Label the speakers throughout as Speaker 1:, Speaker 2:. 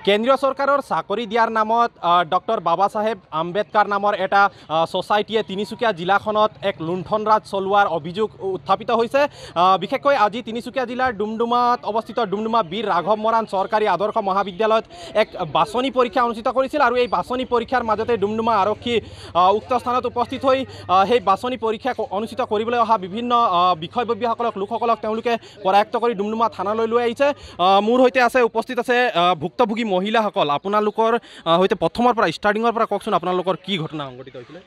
Speaker 1: কেন্দ্ৰীয় চৰকাৰৰ চাকৰি দিয়াৰ নামত ডক্টৰ বাবা চাহেব আম্বেদকাৰ নামৰ এটা ছ'চাইটিয়ে তিনিচুকীয়া জিলাখনত এক লুণ্ঠন ৰাজ চলোৱাৰ অভিযোগ উত্থাপিত হৈছে। বিশেষকৈ আজি তিনিচুকীয়া জিলাৰ ডুমডুমাত অৱস্থিত ডুমডুমা বীৰ ৰাঘৱ মৰাণ চৰকাৰী আদৰ্শ মহাবিদ্যালয়ত এক বাছনি পৰীক্ষা অনুষ্ঠিত কৰিছিল আৰু এই বাছনি পৰীক্ষাৰ মাজতে ডুমডুমা আৰক্ষী উক্ত স্থানত উপস্থিত হৈ সেই বাছনি পৰীক্ষা অনুষ্ঠিত কৰিবলৈ অহা বিভিন্ন বিষয়ববীয়াসকলক লোকসকলক তেওঁলোকে কৰায়ত্ব কৰি ডুমডুমা থানালৈ লৈ আহিছে। মোৰ সৈতে আছে উপস্থিত আছে ভুক্তভোগী মহিলাসকল। আপোনালোকৰ সৈতে প্ৰথমৰ পৰা ষ্টাৰ্টিঙৰ পৰা কওকচোন আপোনালোকৰ কি ঘটনা সংঘটিত হৈছিলে?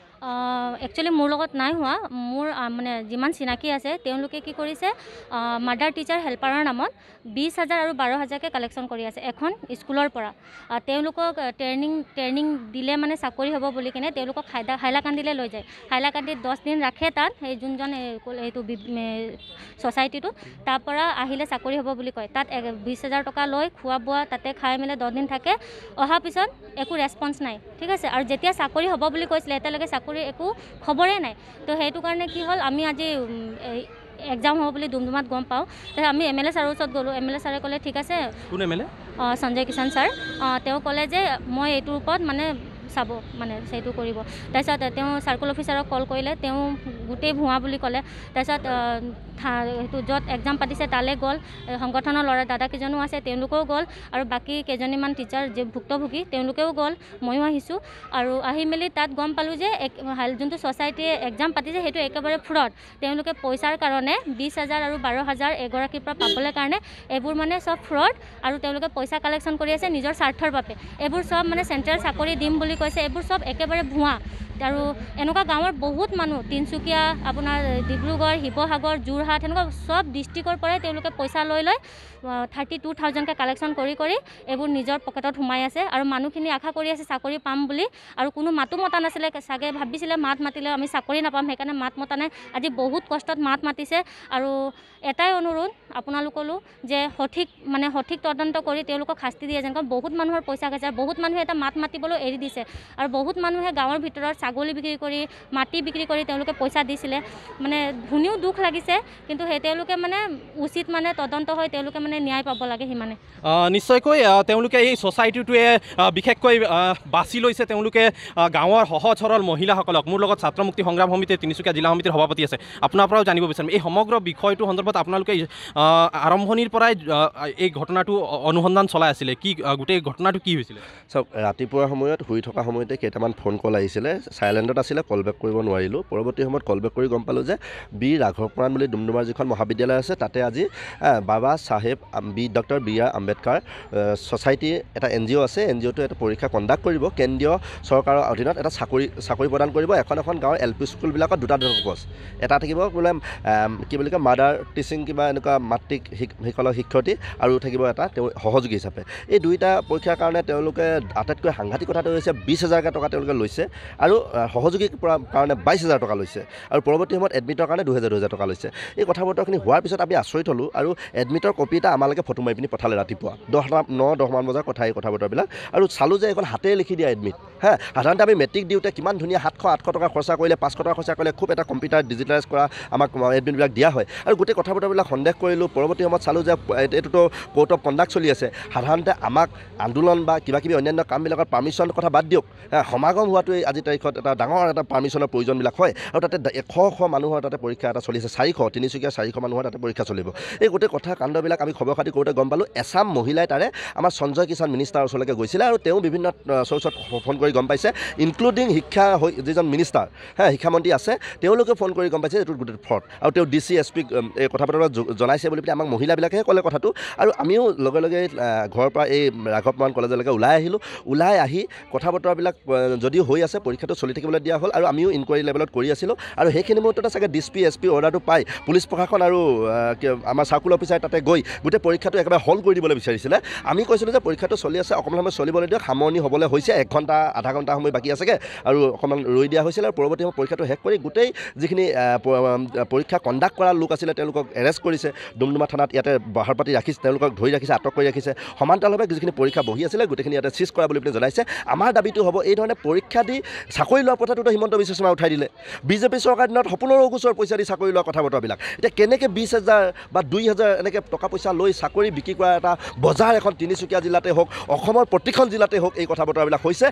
Speaker 2: একচুৱেলি মোৰ লগত নাই হোৱা, মোৰ মানে যিমান চিনাকি আছে তেওঁলোকে কি কৰিছে, মাদাৰ টিচাৰ হেল্পাৰৰ নামত 20,000 আৰু 12,000কৈ কালেকশ্যন কৰি আছে এখন স্কুলৰ পৰা। তেওঁলোকক ট্ৰেইনিং দিলে মানে চাকৰি হ'ব বুলি কিনে তেওঁলোকক হাইলাকান্দিলৈ লৈ যায়। হাইলাকান্দিত 10 দিন ৰাখে তাত, সেই যোনজন এইটো ছ'চাইটিটো তাৰ পৰা আহিলে চাকৰি হ'ব বুলি কয়। তাত 20,000 টকা লৈ খোৱা বোৱা তাতে খাই মেলি 10 দিন থাকে। অহাৰ পিছত একো ৰেছপন্স নাই, ঠিক আছে। আৰু যেতিয়া চাকৰি হ'ব বুলি কৈছিলে এতিয়ালৈকে চাকৰি একো খবৰেই নাই। তো সেইটো কাৰণে কি হ'ল, আমি আজি এক্সাম হ'ব বুলি ডুমডুমাত গম পাওঁ। তাৰপিছত আমি MLA ছাৰৰ ওচৰত গ'লোঁ। MLA ছাৰে ক'লে ঠিক আছে।
Speaker 1: কোন MLA?
Speaker 2: সঞ্জয় কিষাণ ছাৰ। তেওঁ ক'লে যে মই এইটোৰ ওপৰত মানে চাব, মানে সেইটো কৰিব। তাৰপিছত তেওঁ চাৰ্কল অফিচাৰক কল কৰিলে, তেওঁ গোটেই ভুৱা বুলি ক'লে। তাৰপিছত সেইটো য'ত এক্সাম পাতিছে তালৈ গ'ল। সংগঠনৰ ল'ৰা দাদাকেইজনো আছে, তেওঁলোকেও গ'ল। আৰু বাকী কেইজনীমান টিচাৰ যে ভুক্তভোগী তেওঁলোকেও গ'ল, ময়ো আহিছোঁ। আৰু আহি মেলি তাত গম পালোঁ যে যোনটো ছ'চাইটিয়ে এক্সাম পাতিছে সেইটো একেবাৰে ফ্ৰড। তেওঁলোকে পইচাৰ কাৰণে 20,000 আৰু 12,000 এগৰাকীৰ পৰা পাবলৈ কাৰণে এইবোৰ মানে চব ফ্ৰড, আৰু তেওঁলোকে পইচা কালেকশ্যন কৰি আছে নিজৰ স্বাৰ্থৰ বাবে। এইবোৰ চব মানে চেণ্ট্ৰেল চাকৰি দিম বুলি কৈছে, এইবোৰ চব একেবাৰে ভুৱা। আৰু এনেকুৱা গাঁৱৰ বহুত মানুহ, তিনিচুকীয়া, আপোনাৰ ডিব্ৰুগড়, শিৱসাগৰ, যোৰহাট, এনেকুৱা চব ডিষ্ট্ৰিক্টৰ পৰাই তেওঁলোকে পইচা লৈ 32,000কৈ কালেকশ্যন কৰি এইবোৰ নিজৰ পকেটত সোমাই আছে। আৰু মানুহখিনি আশা কৰি আছে চাকৰি পাম বুলি, আৰু কোনো মাতো মতা নাছিলে। চাগে ভাবিছিলে মাত মাতিলে আমি চাকৰি নাপাম, সেইকাৰণে মাত মতা নাই। আজি বহুত কষ্টত মাত মাতিছে। আৰু এটাই অনুৰোধ আপোনালোকলৈও যে সঠিক তদন্ত কৰি তেওঁলোকক শাস্তি দিয়ে। যেনেকৈ বহুত মানুহৰ পইচা খাইছে, আৰু বহুত মানুহে এটা মাত মাতিবলৈ এৰি দিছে। আৰু বহুত মানুহে গাঁৱৰ ভিতৰত ছাগলী বিক্ৰী কৰি, মাটি বিক্ৰী কৰি তেওঁলোকে পইচা দিছিলে। মানে শুনিও দুখ লাগিছে, কিন্তু তেওঁলোকে মানে উচিত মানে তদন্ত হৈ তেওঁলোকে মানে ন্যায় পাব লাগে, সিমানে।
Speaker 1: নিশ্চয়কৈ তেওঁলোকে এই ছ'চাইটিটোৱে বিশেষকৈ বাছি লৈছে তেওঁলোকে গাঁৱৰ সহজ সৰল মহিলাসকলক। মোৰ লগত ছাত্ৰ মুক্তি সংগ্ৰাম সমিতিৰ তিনিচুকীয়া জিলা সমিতিৰ সভাপতি আছে, আপোনাৰ পৰাও জানিব বিচাৰিম এই সমগ্ৰ বিষয়টো সন্দৰ্ভত আপোনালোকে আৰম্ভণিৰ পৰাই এই ঘটনাটো অনুসন্ধান চলাই আছিলে। কি গোটেই ঘটনাটো কি হৈছিলে?
Speaker 3: চাওক, ৰাতিপুৱাৰ সময়ত শুই থকা সময়তে কেইটামান ফোন কল আহিছিলে, চাইলেণ্টত আছিলে, কল বেক কৰিব নোৱাৰিলোঁ। পৰৱৰ্তী সময়ত কল বেক কৰি গম পালোঁ যে বীৰ ৰাঘৱ মৰাণ বুলি ডুমডুমাৰ যিখন মহাবিদ্যালয় আছে তাতে আজি বাবা চাহেব ডক্টৰ B.R. আম্বেদকাৰ ছ'চাইটি এটা NGO আছে। NGOটো এটা পৰীক্ষা কণ্ডাক্ট কৰিব, কেন্দ্ৰীয় চৰকাৰৰ অধীনত এটা চাকৰি প্ৰদান কৰিব। এখন গাঁৱৰ LP স্কুলবিলাকত দুটা পোষ্ট, এটা থাকিব বোলে কি বুলি কয় মাদাৰ টিচিং, কিবা এনেকুৱা মাতৃক শিক্ষয়িত্ৰী, আৰু থাকিব এটা তেওঁ সহযোগী হিচাপে। এই দুইটা পৰীক্ষাৰ কাৰণে তেওঁলোকে আটাইতকৈ সাংঘাতিক কথাটো হৈছে 20,000 টকা তেওঁলোকে লৈছে, আৰু সহযোগীৰ কাৰণে 22,000 টকা লৈছে, আৰু পৰৱৰ্তী সময়ত এডমিটৰ কাৰণে 2,000 টকা লৈছে। এই কথা বতৰাখিনি হোৱাৰ পিছত আমি আচৰিত হ'লোঁ, আৰু এডমিটৰ কপি এটা আমালৈকে ফটো মাৰি পিনি পঠালে ৰাতিপুৱা 9-10মান বজাৰ কথা এই কথা বতৰাবিলাক। আৰু চালোঁ যে এখন হাতেৰে লিখি দিয়া এডমিট। সাধাৰণতে আমি মেট্ৰিক দিওঁতে কিমান ধুনীয়া 700-800 টকা খৰচা কৰিলে, 500 টকা খৰচা কৰিলে খুব এটা কম্পিউটাৰ ডিজিটেলাইজ কৰা আমাক এডমিটবিলাক দিয়া হয়। আৰু গোটেই কথা বতৰাবিলাক সন্দেহ কৰিলোঁ। পৰৱৰ্তী সময়ত চালোঁ যে এইটোতো কোৰ্ট অফ কণ্ডাক্ট চলি আছে। সাধাৰণতে আমাক আন্দোলন বা কিবাকিবি অন্যান্য কামবিলাকৰ পাৰ্মিশ্যনৰ কথা বাদ দিয়ক, সমাগম হোৱাটোৱে আজি তাৰিখত এটা ডাঙৰ এটা পাৰ্মিশ্যনৰ প্ৰয়োজনবিলাক হয়। আৰু তাতে 100 মানুহৰ তাতে পৰীক্ষা এটা চলিছে, 400 তিনিচুকীয়া 400 মানুহৰ তাতে পৰীক্ষা চলিব। এই গোটেই কথা কাণ্ডবিলাক আমি খবৰ খাতি কৰোঁতে গম পালোঁ এছাম মহিলাই তাৰে আমাৰ সঞ্জয় কিষাণ মিনিষ্টাৰৰ ওচৰলৈকে গৈছিলে, আৰু তেওঁ বিভিন্ন চ'ৰ্চত ফোন কৰি গম পাইছে, ইনক্লুডিং যিজন মিনিষ্টাৰ শিক্ষামন্ত্ৰী আছে তেওঁলোকে ফোন কৰি গম পাইছে এইটো গোটেই ফ্ৰড। আৰু তেওঁ DC SP এই কথা বতৰা জনাইছে বুলি আমাক মহিলাবিলাকেহে ক'লে কথাটো। আৰু আমিও লগে লগে ঘৰৰ পৰা এই ৰাঘৱ মৰাণ কলেজলৈকে ওলাই আহিলোঁ। ওলাই আহি কথা বতৰাবিলাক যদিও হৈ আছে, পৰীক্ষাটো চলি থাকিবলৈ দিয়া হ'ল, আৰু আমিও ইনকুৱাৰী লেভেলত কৰি আছিলোঁ। আৰু সেইখিনি মুহূৰ্ততে চাগে DSP SP অৰ্ডাৰটো পাই পুলিচ প্ৰশাসন আৰু আমাৰ চাৰ্কুল অফিচাৰ তাতে গৈ গোটেই পৰীক্ষাটো একেবাৰে হল কৰি দিবলৈ বিচাৰিছিলে। আমি কৈছিলোঁ যে পৰীক্ষাটো চলি আছে, অকণমান সময় চলিবলৈ দিয়ক, সামৰণি হ'বলৈ হৈছে, 1 ঘণ্টা আধা ঘণ্টা সময় বাকী আছেগৈ, আৰু অকণমান ৰৈ দিয়া হৈছিলে। আৰু পৰৱৰ্তী সময়ত পৰীক্ষাটো শেষ কৰি গোটেই যিখিনি পৰীক্ষা কণ্ডাক্ট কৰা লোক আছিলে তেওঁলোকক এৰেষ্ট কৰিছে। ডুমডুমা থানাত ইয়াতে বাহাৰ পাতি ৰাখিছে, তেওঁলোকক ধৰি ৰাখিছে, আটক কৰি ৰাখিছে। সমান্তৰালভাৱে যিখিনি পৰীক্ষা বহি আছিলে গোটেইখিনি ইয়াতে চিজ কৰা বুলি জনাইছে। আমাৰ দাবীটো হ'ব এই ধৰণে পৰীক্ষা দি চাকৰি লোৱা কথাটোতো হিমন্ত বিশ্ব শৰ্মাই উঠাই দিলে। বিজেপি চৰকাৰ দিনত সপোনৰ গোচৰ পইচা দি চাকৰি লোৱা কথা বতৰাবিলাক এতিয়া কেনেকৈ 20,000 বা 2,000 এনেকৈ টকা পইচা লৈ চাকৰি বিক্ৰী কৰা এটা বজাৰ এখন তিনিচুকীয়া জিলাতে হওক অসমৰ প্ৰতিখন জিলাতে হওক এই কথা বতৰাবিলাক হৈছে।